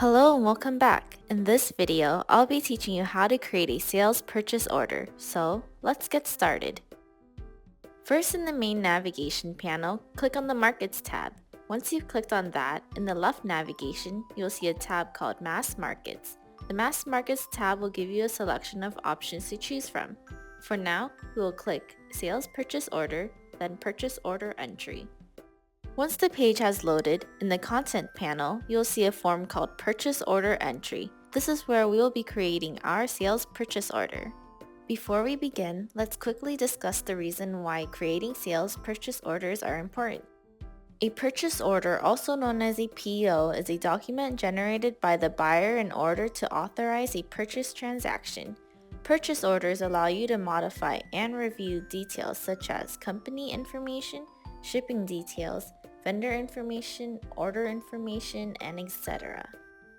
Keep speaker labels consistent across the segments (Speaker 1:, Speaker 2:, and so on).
Speaker 1: Hello and welcome back. In this video, I'll be teaching you how to create a sales purchase order. So let's get started. First, in the main navigation panel, click on the Markets tab. Once you've clicked on that, in the left navigation, you'll see a tab called Mass Markets. The Mass Markets tab will give you a selection of options to choose from. For now, we will click Sales Purchase Order, then Purchase Order Entry. Once the page has loaded, in the Content panel, you'll see a form called Purchase Order Entry. This is where we will be creating our sales purchase order. Before we begin, let's quickly discuss the reason why creating sales purchase orders are important. A purchase order, also known as a PO, is a document generated by the buyer in order to authorize a purchase transaction. Purchase orders allow you to modify and review details such as company information, shipping details, vendor information, order information, and etc.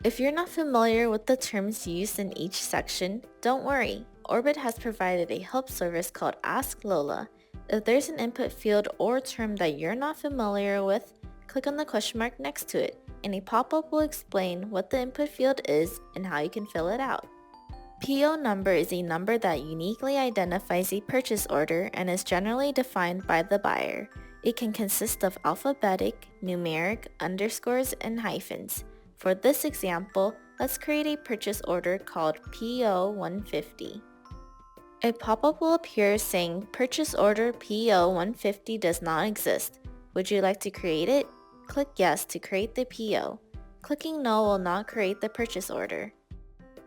Speaker 1: If you're not familiar with the terms used in each section, don't worry. Orbit has provided a help service called Ask Lola. If there's an input field or term that you're not familiar with, click on the question mark next to it, and a pop-up will explain what the input field is and how you can fill it out. PO number is a number that uniquely identifies a purchase order and is generally defined by the buyer. It can consist of alphabetic, numeric, underscores, and hyphens. For this example, let's create a purchase order called PO 150. A pop-up will appear saying Purchase Order PO 150 does not exist. Would you like to create it? Click Yes to create the PO. Clicking No will not create the purchase order.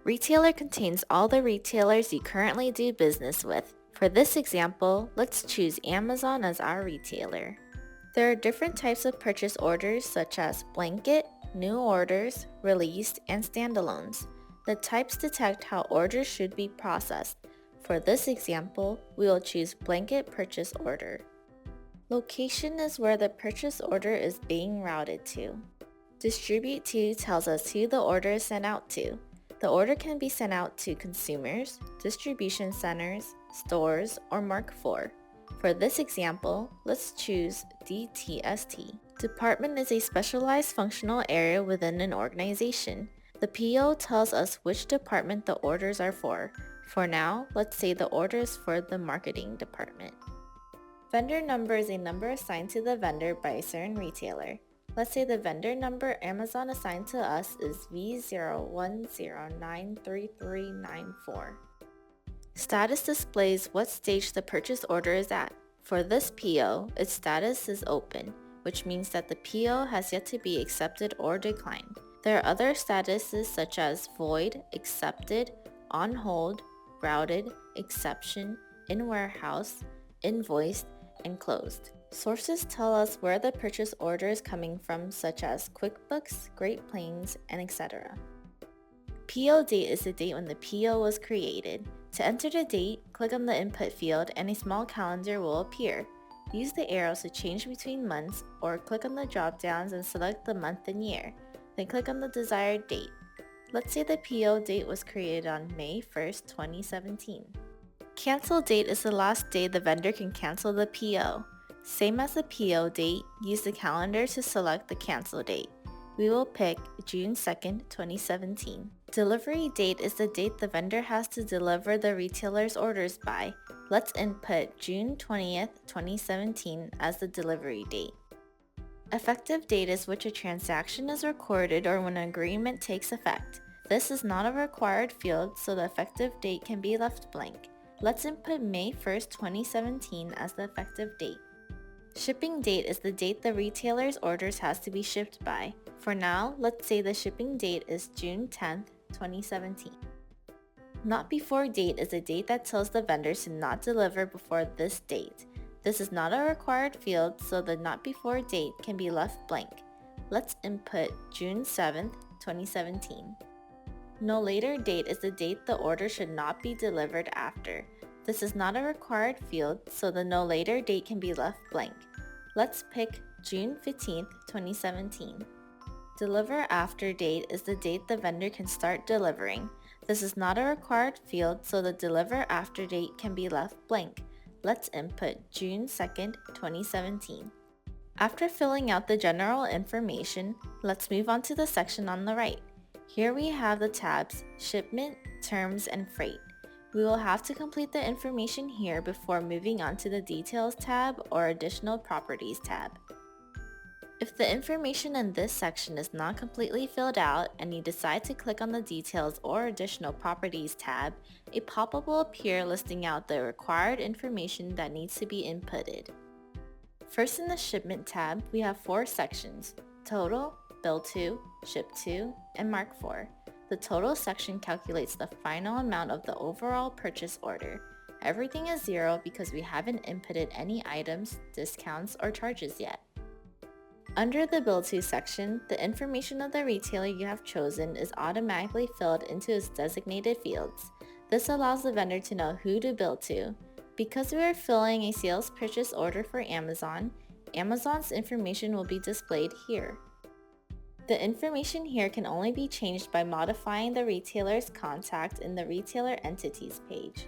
Speaker 1: Retailer contains all the retailers you currently do business with. For this example, let's choose Amazon as our retailer. There are different types of purchase orders such as blanket, new orders, released, and standalones. The types detect how orders should be processed. For this example, we will choose blanket purchase order. Location is where the purchase order is being routed to. Distribute to tells us who the order is sent out to. The order can be sent out to consumers, distribution centers, stores, or Mark IV. For this example, let's choose DTST. Department is a specialized functional area within an organization. The PO tells us which department the orders are for. For now, let's say the order is for the marketing department. Vendor number is a number assigned to the vendor by a certain retailer. Let's say the vendor number Amazon assigned to us is V010933394. Status displays what stage the purchase order is at. For this PO, its status is open, which means that the PO has yet to be accepted or declined. There are other statuses such as void, accepted, on hold, routed, exception, in warehouse, invoiced, and closed. Sources tell us where the purchase order is coming from, such as QuickBooks, Great Plains, and etc. PO date is the date when the PO was created. To enter the date, click on the input field and a small calendar will appear. Use the arrows to change between months or click on the drop downs and select the month and year. Then click on the desired date. Let's say the PO date was created on May 1st, 2017. Cancel date is the last day the vendor can cancel the PO. Same as the PO date, use the calendar to select the cancel date. We will pick June 2nd, 2017. Delivery date is the date the vendor has to deliver the retailer's orders by. Let's input June 20th, 2017 as the delivery date. Effective date is which a transaction is recorded or when an agreement takes effect. This is not a required field, so the effective date can be left blank. Let's input May 1st, 2017 as the effective date. Shipping date is the date the retailer's orders has to be shipped by. For now, let's say the shipping date is June 10th, 2017. Not before date is a date that tells the vendors to not deliver before this date. This is not a required field, so the not before date can be left blank. Let's input June 7th, 2017. No later date is the date the order should not be delivered after. This is not a required field, so the no later date can be left blank. Let's pick June 15th, 2017. Deliver after date is the date the vendor can start delivering. This is not a required field, so the deliver after date can be left blank. Let's input June 2nd, 2017. After filling out the general information, let's move on to the section on the right. Here we have the tabs Shipment, Terms, and Freight. We will have to complete the information here before moving on to the Details tab or Additional Properties tab. If the information in this section is not completely filled out and you decide to click on the Details or Additional Properties tab, a pop-up will appear listing out the required information that needs to be inputted. First, in the Shipment tab, we have 4 sections: Total, Bill to, Ship to, and Mark for. The Total section calculates the final amount of the overall purchase order. Everything is 0 because we haven't inputted any items, discounts, or charges yet. Under the Bill to section, the information of the retailer you have chosen is automatically filled into its designated fields. This allows the vendor to know who to bill to. Because we are filling a sales purchase order for Amazon, Amazon's information will be displayed here. The information here can only be changed by modifying the retailer's contact in the Retailer Entities page.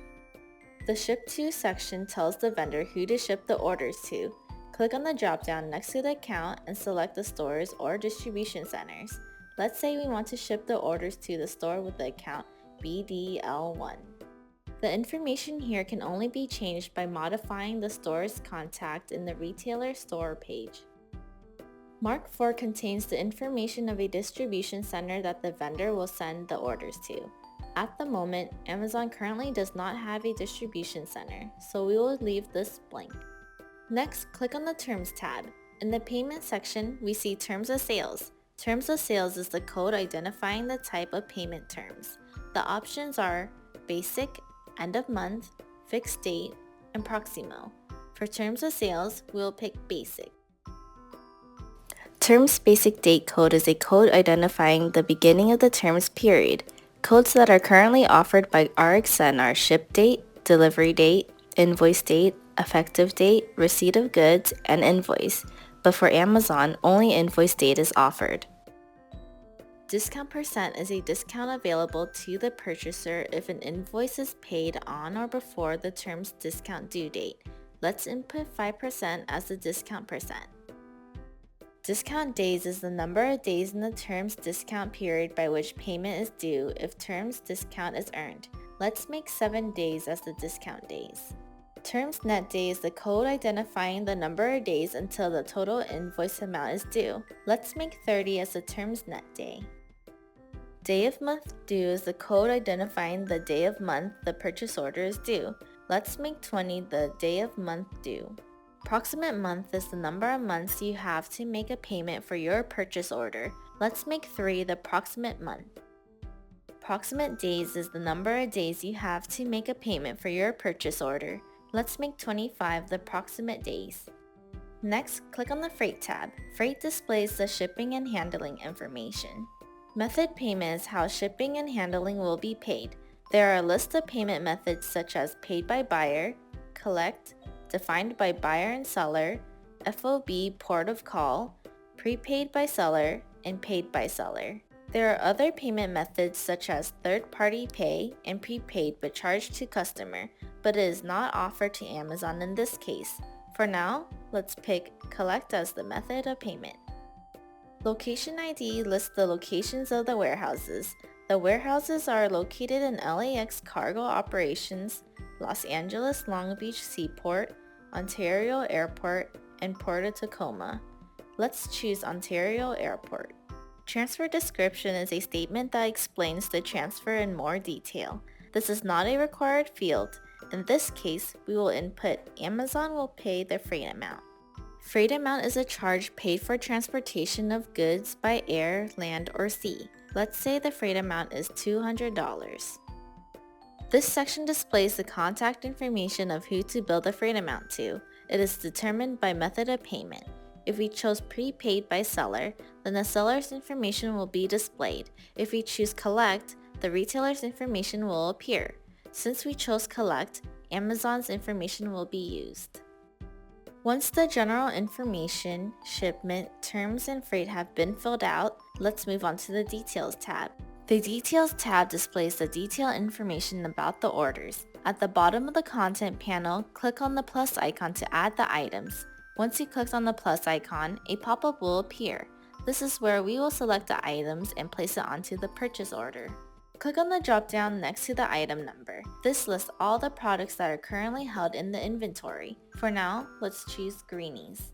Speaker 1: The Ship to section tells the vendor who to ship the orders to. Click on the drop-down next to the account and select the stores or distribution centers. Let's say we want to ship the orders to the store with the account BDL1. The information here can only be changed by modifying the store's contact in the retailer store page. Mark for contains the information of a distribution center that the vendor will send the orders to. At the moment, Amazon currently does not have a distribution center, so we will leave this blank. Next, click on the Terms tab. In the Payment section, we see Terms of Sales. Terms of Sales is the code identifying the type of payment terms. The options are Basic, End of Month, Fixed Date, and Proximo. For Terms of Sales, we will pick Basic. Terms Basic Date code is a code identifying the beginning of the terms period. Codes that are currently offered by RxSend are Ship Date, Delivery Date, Invoice Date, Effective Date, Receipt of Goods, and Invoice, but for Amazon, only Invoice Date is offered. Discount percent is a discount available to the purchaser if an invoice is paid on or before the term's discount due date. Let's input 5% as the discount percent. Discount days is the number of days in the term's discount period by which payment is due if term's discount is earned. Let's make 7 days as the discount days. Terms net day is the code identifying the number of days until the total invoice amount is due. Let's make 30 as the terms net day. Day of month due is the code identifying the day of month the purchase order is due. Let's make 20 the day of month due. Approximate month is the number of months you have to make a payment for your purchase order. Let's make 3 the approximate month. Approximate days is the number of days you have to make a payment for your purchase order. Let's make 25 the approximate days. Next, click on the Freight tab. Freight displays the shipping and handling information. Method payment is how shipping and handling will be paid. There are a list of payment methods such as paid by buyer, collect, defined by buyer and seller, FOB port of call, prepaid by seller, and paid by seller. There are other payment methods such as third-party pay and prepaid but charged to customer, but it is not offered to Amazon in this case. For now, let's pick collect as the method of payment. Location ID lists the locations of the warehouses. The warehouses are located in LAX Cargo Operations, Los Angeles Long Beach Seaport, Ontario Airport, and Port of Tacoma. Let's choose Ontario Airport. Transfer description is a statement that explains the transfer in more detail. This is not a required field. In this case, we will input Amazon will pay the freight amount. Freight amount is a charge paid for transportation of goods by air, land, or sea. Let's say the freight amount is $200. This section displays the contact information of who to bill the freight amount to. It is determined by method of payment. If we chose prepaid by seller, then the seller's information will be displayed. If we choose collect, the retailer's information will appear. Since we chose collect, Amazon's information will be used. Once the general information, shipment, terms, and freight have been filled out, let's move on to the Details tab. The Details tab displays the detailed information about the orders. At the bottom of the content panel, click on the plus icon to add the items. Once you click on the plus icon, a pop-up will appear. This is where we will select the items and place it onto the purchase order. Click on the drop-down next to the item number. This lists all the products that are currently held in the inventory. For now, let's choose Greenies.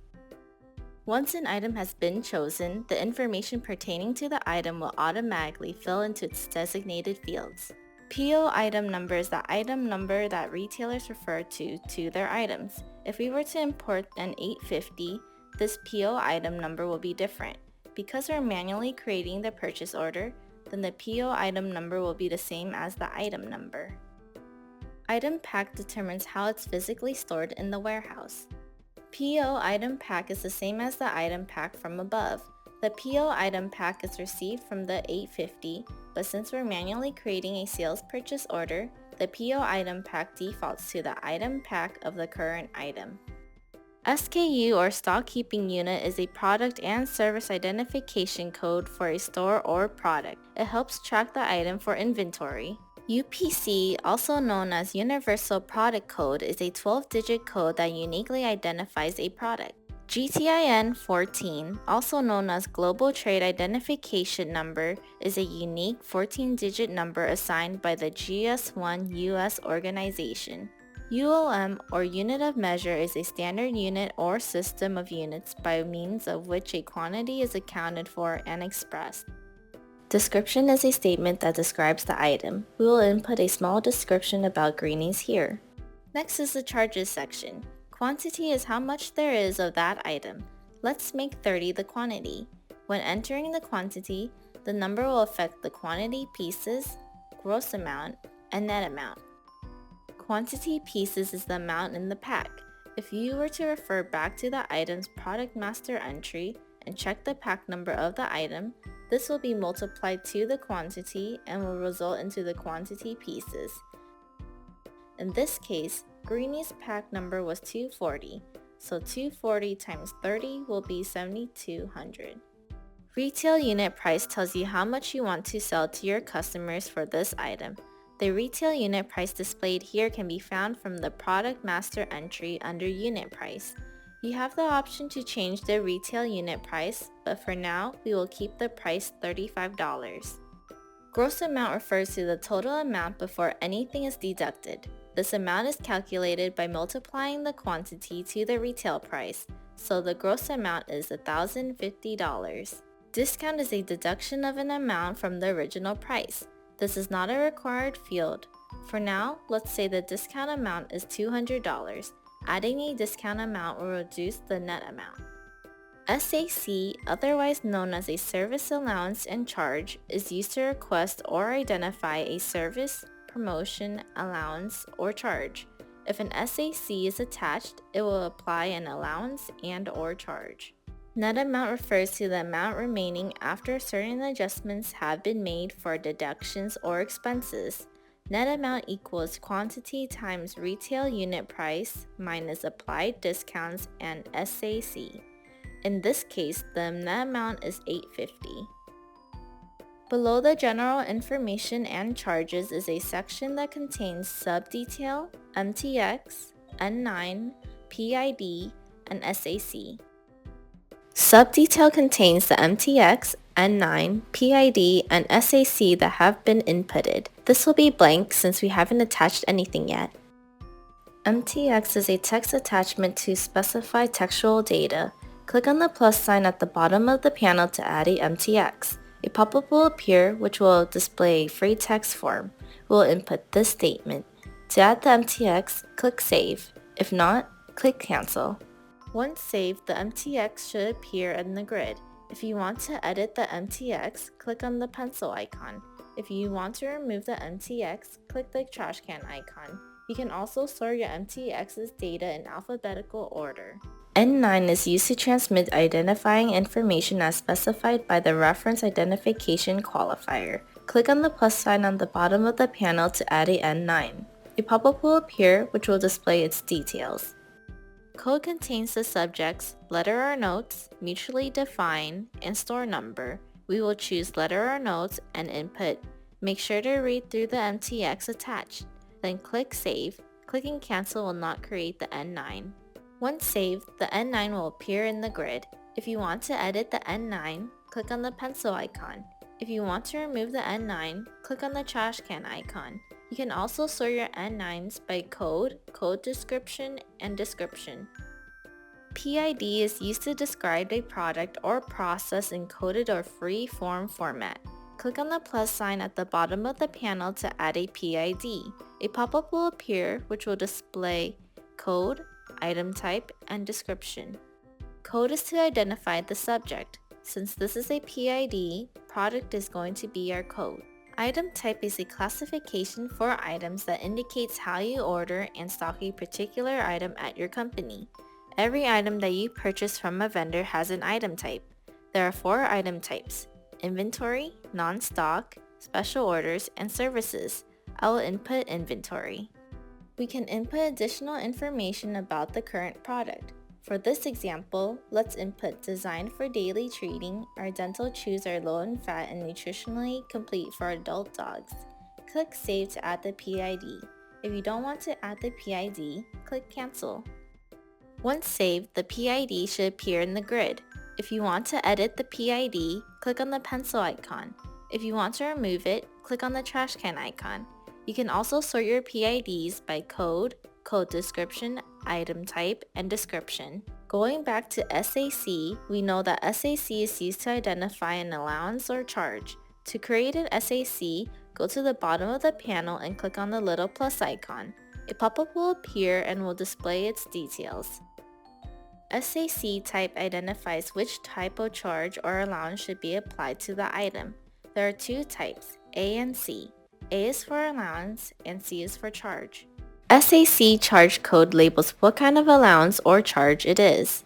Speaker 1: Once an item has been chosen, the information pertaining to the item will automatically fill into its designated fields. PO item number is the item number that retailers refer to their items. If we were to import an 850, this PO item number will be different. Because we're manually creating the purchase order, then the PO item number will be the same as the item number. Item pack determines how it's physically stored in the warehouse. PO item pack is the same as the item pack from above. The PO item pack is received from the 850, but since we're manually creating a sales purchase order, the PO item pack defaults to the item pack of the current item. SKU or stock keeping unit is a product and service identification code for a store or product. It helps track the item for inventory. UPC, also known as Universal Product Code, is a 12-digit code that uniquely identifies a product. GTIN 14, also known as Global Trade Identification Number, is a unique 14-digit number assigned by the GS1 US organization. ULM, or Unit of Measure, is a standard unit or system of units by means of which a quantity is accounted for and expressed. Description is a statement that describes the item. We will input a small description about Greenies here. Next is the charges section. Quantity is how much there is of that item. Let's make 30 the quantity. When entering the quantity, the number will affect the quantity pieces, gross amount, and net amount. Quantity pieces is the amount in the pack. If you were to refer back to the item's product master entry and check the pack number of the item, this will be multiplied to the quantity and will result into the quantity pieces. In this case, Greenies pack number was 240, so 240 times 30 will be 7,200. Retail unit price tells you how much you want to sell to your customers for this item. The retail unit price displayed here can be found from the product master entry under unit price. You have the option to change the retail unit price, but for now, we will keep the price $35. Gross amount refers to the total amount before anything is deducted. This amount is calculated by multiplying the quantity to the retail price, so the gross amount is $1,050. Discount is a deduction of an amount from the original price. This is not a required field. For now, let's say the discount amount is $200. Adding a discount amount will reduce the net amount. SAC, otherwise known as a service allowance and charge, is used to request or identify a service, promotion, allowance, or charge. If an SAC is attached, it will apply an allowance and/or charge. Net amount refers to the amount remaining after certain adjustments have been made for deductions or expenses. Net amount equals quantity times retail unit price minus applied discounts and SAC. In this case, the net amount is $850. Below the general information and charges is a section that contains subdetail, MTX, N9, PID, and SAC. Subdetail contains the MTX, N9, PID, and SAC that have been inputted. This will be blank since we haven't attached anything yet. MTX is a text attachment to specify textual data. Click on the plus sign at the bottom of the panel to add a MTX. A pop-up will appear which will display a free text form. We will input this statement. To add the MTX, click Save. If not, click Cancel. Once saved, the MTX should appear in the grid. If you want to edit the MTX, click on the pencil icon. If you want to remove the MTX, click the trash can icon. You can also store your MTX's data in alphabetical order. N9 is used to transmit identifying information as specified by the Reference Identification Qualifier. Click on the plus sign on the bottom of the panel to add a N9. A pop-up will appear which will display its details. Code contains the subjects, letter or notes, mutually define, and store number. We will choose letter or notes and input. Make sure to read through the MTX attached. Then click Save. Clicking Cancel will not create the N9. Once saved, the N9 will appear in the grid. If you want to edit the N9, click on the pencil icon. If you want to remove the N9, click on the trash can icon. You can also sort your N9s by code, code description, and description. PID is used to describe a product or process in coded or free-form format. Click on the plus sign at the bottom of the panel to add a PID. A pop-up will appear which will display code, item type, and description. Code is to identify the subject. Since this is a PID, product is going to be our code. Item type is a classification for items that indicates how you order and stock a particular item at your company. Every item that you purchase from a vendor has an item type. There are 4 item types: inventory, non-stock, special orders, and services. I will input inventory. We can input additional information about the current product. For this example, let's input designed for daily treating. Our dental chews are low in fat and nutritionally complete for adult dogs. Click Save to add the PID. If you don't want to add the PID, click Cancel. Once saved, the PID should appear in the grid. If you want to edit the PID, click on the pencil icon. If you want to remove it, click on the trash can icon. You can also sort your PIDs by code, code description, item type, and description. Going back to SAC, we know that SAC is used to identify an allowance or charge. To create an SAC, go to the bottom of the panel and click on the little plus icon. A pop-up will appear and will display its details. SAC type identifies which type of charge or allowance should be applied to the item. There are 2 types, A and C. A is for allowance and C is for charge. SAC charge code labels what kind of allowance or charge it is.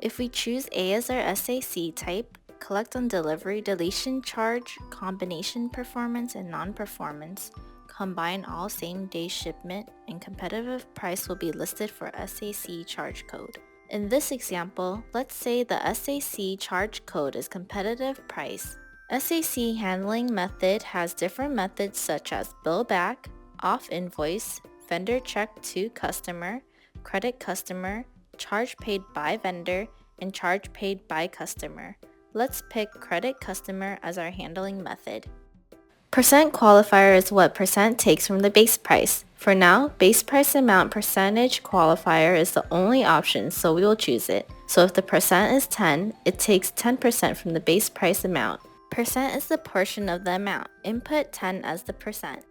Speaker 1: If we choose A as our SAC type, collect on delivery, deletion charge, combination performance, and non-performance, combine all same-day shipment, and competitive price will be listed for SAC charge code. In this example, let's say the SAC charge code is competitive price. SAC handling method has different methods such as bill back, off invoice, vendor check to customer, credit customer, charge paid by vendor, and charge paid by customer. Let's pick credit customer as our handling method. Percent qualifier is what percent takes from the base price. For now, base price amount percentage qualifier is the only option, so we will choose it. So if the percent is 10, it takes 10% from the base price amount. Percent is the portion of the amount. Input 10 as the percent.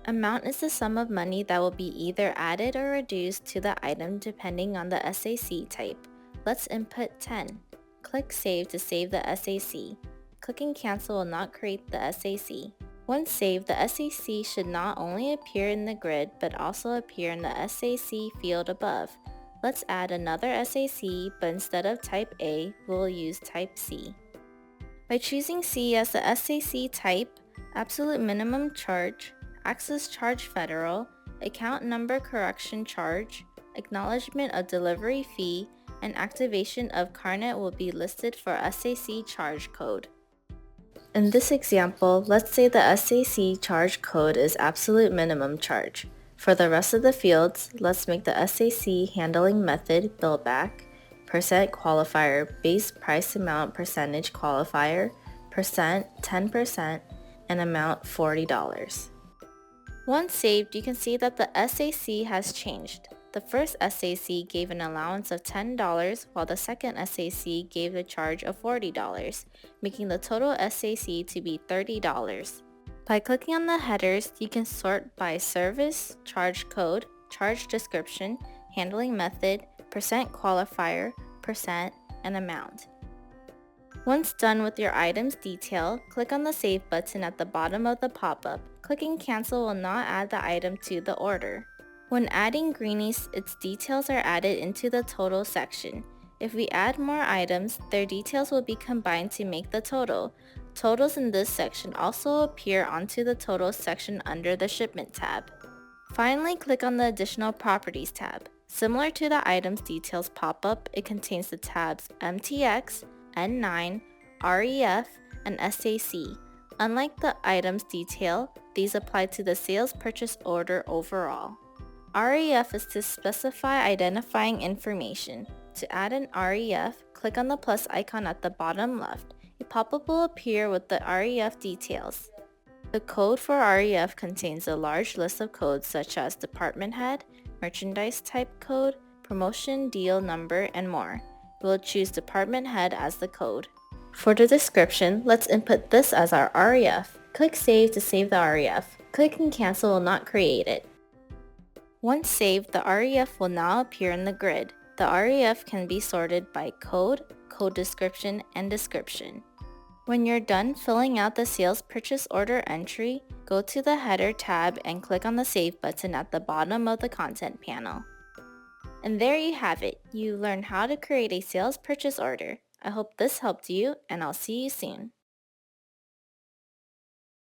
Speaker 1: Amount is the sum of money that will be either added or reduced to the item depending on the SAC type. Let's input 10. Click Save to save the SAC. Clicking Cancel will not create the SAC. Once saved, the SAC should not only appear in the grid but also appear in the SAC field above. Let's add another SAC, but instead of type A, we'll use type C. By choosing C as the SAC type, absolute minimum charge, access charge federal, account number correction charge, acknowledgement of delivery fee, and activation of CARNET will be listed for SAC charge code. In this example, let's say the SAC charge code is absolute minimum charge. For the rest of the fields, let's make the SAC handling method bill back, percent qualifier base price amount percentage qualifier, percent 10%, and amount $40. Once saved, you can see that the SAC has changed. The first SAC gave an allowance of $10 while the second SAC gave a charge of $40, making the total SAC to be $30. By clicking on the headers, you can sort by service, charge code, charge description, handling method, percent qualifier, percent, and amount. Once done with your item's detail, click on the Save button at the bottom of the pop-up. Clicking Cancel will not add the item to the order. When adding greenies, its details are added into the total section. If we add more items, their details will be combined to make the total. Totals in this section also appear onto the Totals section under the Shipment tab. Finally, click on the Additional Properties tab. Similar to the item's details pop-up, it contains the tabs MTX, N9, REF, and SAC. Unlike the item's detail, these apply to the sales purchase order overall. REF is to specify identifying information. To add an REF, click on the plus icon at the bottom left. A pop-up will appear with the REF details. The code for REF contains a large list of codes such as department head, merchandise type code, promotion deal number, and more. We'll choose department head as the code. For the description, let's input this as our REF. Click Save to save the REF. Clicking Cancel will not create it. Once saved, the REF will now appear in the grid. The REF can be sorted by code, code description, and description. When you're done filling out the sales purchase order entry, go to the Header tab and click on the Save button at the bottom of the content panel. And there you have it. You learned how to create a sales purchase order. I hope this helped you, and I'll see you soon.